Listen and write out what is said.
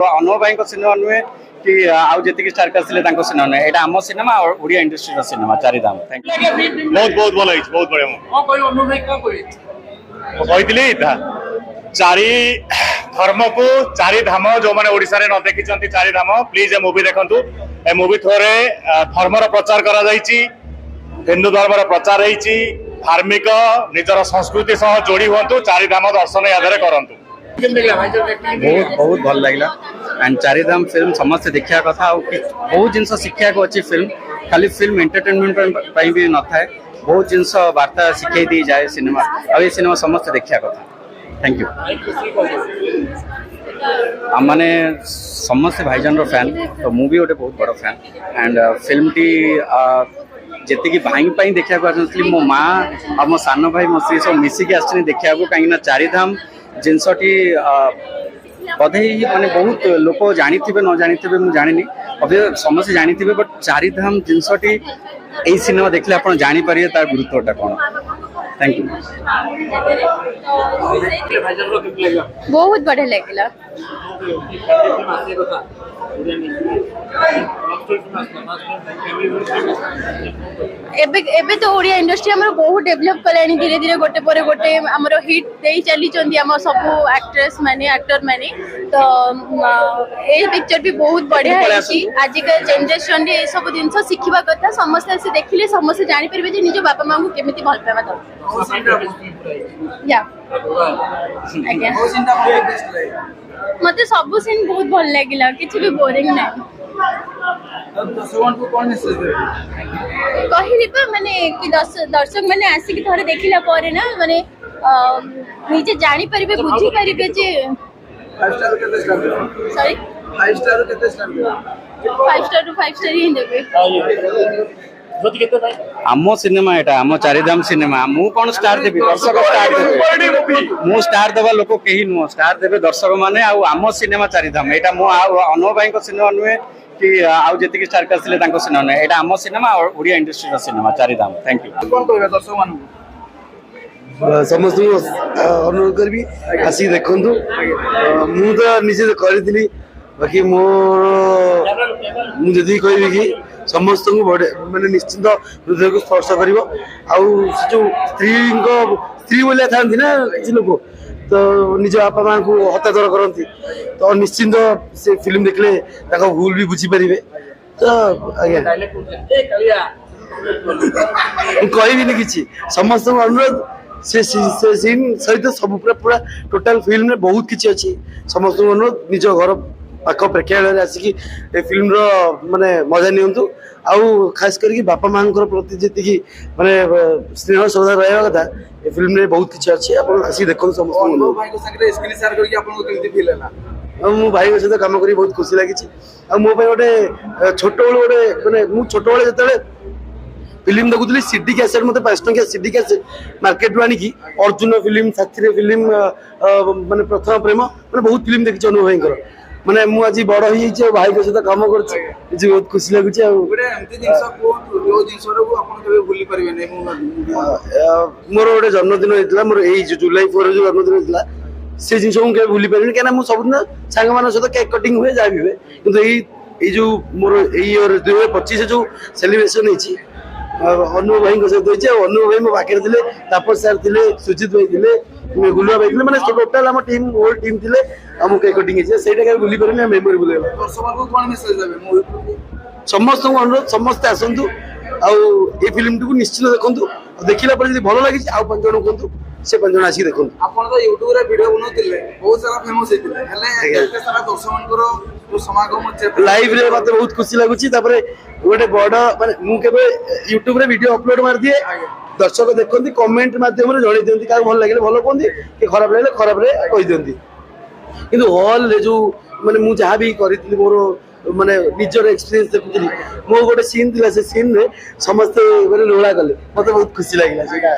अनुभव भाई सिनेमा नुहे कि आउ जी स्टार कास्ट सिनेमा नुहे यहाँ आम सिनेमा और ओडिया इंडस्ट्री सिनेमा चारिधाम। Thank you. बहुत बहुत भल बहुत बढ़िया चारि धर्म को चारि धाम जो मैंने ओडिशा रे न देखी चारि धाम प्लीज ए मूवी देखंतु। ए मूवी थोरे धर्मर प्रचार करा जायछि, हिंदू धर्मर प्रचार होइछि, धार्मिक निजर संस्कृति सह जोड़ी हुंतु, चारि धाम दर्शन यादरे करंतु। बहुत बहुत भल लगे एंड चारिधाम फिल्म समस्त देखा कथा बहुत जिन शिक्षा को अच्छी फिल्म खाली फिल्म एंटरटेनमेंट भी न था बहुत जिन वार्ता शिखे दी जाए सिनेमा और ये सिनेमा समस्त देखा कथा। Thank you. आम मैंने समस्त भाईजान फैन तो मुझे गोटे बहुत बड़ fan and film T G भाई देखा मो माँ और मो सान भाई मो स्त्री सब मिसिकी आस देखा कहीं चारिधाम जिनसटी बधे माने बहुत लोक जानी न जानी मुझे जानी अभी समस्त जानी बट चारिधाम जिनसटी यही सिनेमा देखले आप जापर तार गुरुत्वटा कौन। Thank you. बहुत बढ़िया लगे एबे तो ओडिया इंडस्ट्री हमर बहुत डेवलप कलानी धीरे धीरे गोटे पर गोटे हमर हिट देई चली चंदी हम सब एक्ट्रेस माने एक्टर माने तो ए पिक्चर भी बहुत बढ़िया है। आज का जनरेशन रे सब दिन शिखिबा कथा समस्त से देखिले समस्त जानि परबे जे निज बापा मां को केमिति भल पाबा या मते सब सीन बहुत भल लागिला किछि भी बोरिंग नहीं। कहली माने कि दर्शक मैंने आसिक थोड़े देखला पर ना माने निजे जानी परिबे बुझी परिबे जे 5 स्टार केते स्टार सॉरी 5 स्टार केते स्टार 5 स्टार टू 5 स्टार ही देबे आम सिनेमा एटा आम चारिधाम सिनेमा मु कौन स्टार देबी दर्शक स्टार देबे मु स्टार देवा लोक कहीं नुह स्टार देबे दर्शक माने आम सिनेमा चारिधाम एटा मो अनुभव भाई सिनेमा नुहे कि आउ जी स्टार कास्ट सिनेमा नुहे यहाँ आम सिनेमा और ओडिया इंडस्ट्री सिनेमा चारिधाम। Thank you. दर्शक मान समस्त अनुरोध करी आसी देखु मु तो निजे करी बाकी मोर मुझे कह कि समस्त मैंने निश्चिंत हृदय को स्पर्श कर जो स्त्री बोलिया था ना किसी लोग तो निज बापा माँ को हत्याचार करती तो निश्चिंत से फिल्म देखले भूल भी बुझी पारे तो आज्ञा कहबी कि समस्त अनुरोध से सीन सहित सब पूरा टोटाल फिल्म में बहुत किसी अच्छी समस्त अनुरोध निज घर पाख प्रेक्षालय आसिकी फिल्म माने मजा नियंतु आउ खास करके बापा माँ प्रति जी माने स्नेह श्रद्धा रहा कथा ए फिल्म रे बहुत किसी अच्छी आप आसिक देखो समस्त मो भाई सहित कम कर बहुत खुशी लगी मो गोटे छोट गोटे मैंने छोट बेले जो फिल्म देखुली सीडी कैसेट मत 5 टंकिया सीडी कैसेट मार्केट रू आनिकी अर्जुन फिल्म साथी फिल्म माने प्रथम प्रेम मैंने बहुत फिल्म देखी अनुभव भाई माने मु आज बड़ हो भाई सहित कम कर बहुत खुशी लगुच मोर गोटे जन्मदिन होता मोर जुलाई 4 जो जन्मदिन होता से जिन मुझे भूली पारे कहीं सब सांग मान सहित केक कटिंग हुए जहाँ भी हुए कि जो मोर 2025 जो सेलिब्रेशन होती अनुभव भाई सहित अनुभव भाई मो पाखे थे तापस सार थे सुजित भाई थे गुलुआ भाई थे मैंने टोटाल आम टीम होल टीम थे आम केक कटिंग से भूली पारे मेमोरेबल समस्त अनुरोध समस्ते आसतु आउ फिल्म टी निश्चित देखु देखला भल लगी आउ 5 जन कहतु से 5 जन आसिक देखु आपण तो यूट्यूब रे वीडियो बनाउतिले बहुत सारा फेमस हेतिले हेले एते सारा दर्शकनकर जो समागम लाइव रे मते बहुत खुशी लागुची तापरे गोटे बड़ माने मु केबे यूट्यूब रे वीडियो अपलोड मार दिए दर्शक देखंती कमेंट माध्यम रे जणी दियंती का भल लागिले भल कोंती कि खराब लागले खराब रे कहि दियंती किंतु हॉल रे जो माने मु जहा भी करितली मोर माने निजर एक्सपीरियंस देखुतली मो गोटे सीन थिला से सीन रे समस्त माने लोळा गले मते बहुत खुशी लागिला सेटा।